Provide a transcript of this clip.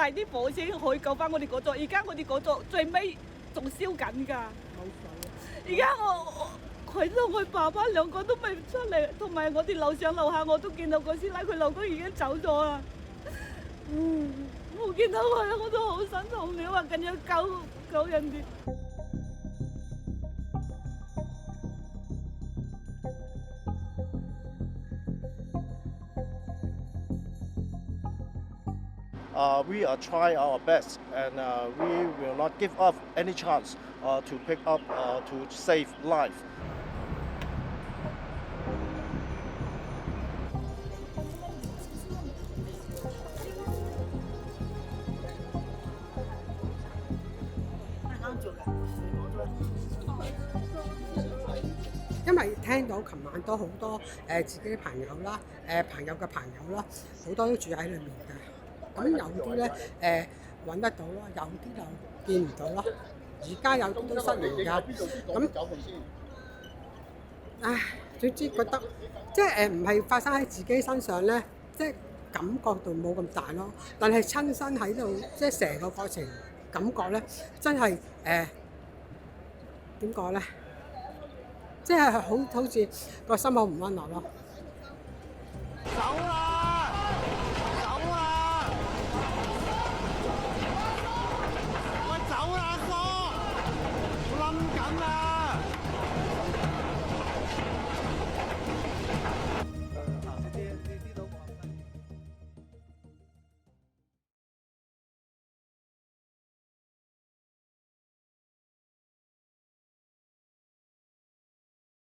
晒啲火先可以救翻我哋嗰座。而家我哋嗰座最尾仲燒緊㗎。而家佢同佢爸爸兩個都未出嚟，同埋我哋樓上樓下我都見到個師奶佢老公已經走咗啦。我見到佢我都好心痛，你話緊要救人哋。We are trying our best, and we will not give up any chance to pick up to save life. 因為聽到琴晚都好多自己嘅朋友啦，朋友嘅朋友啦，好多都住喺裏面嘅。咁有啲咧揾得到咯，有啲就見唔到咯。而家有啲都失聯㗎。咁唉，總之覺得即係唔係發生喺自己身上咧，即係感覺到冇咁大咯。但係親身喺度，即係成個過程感覺咧，真係點講咧？即係好似個心好唔安樂咯。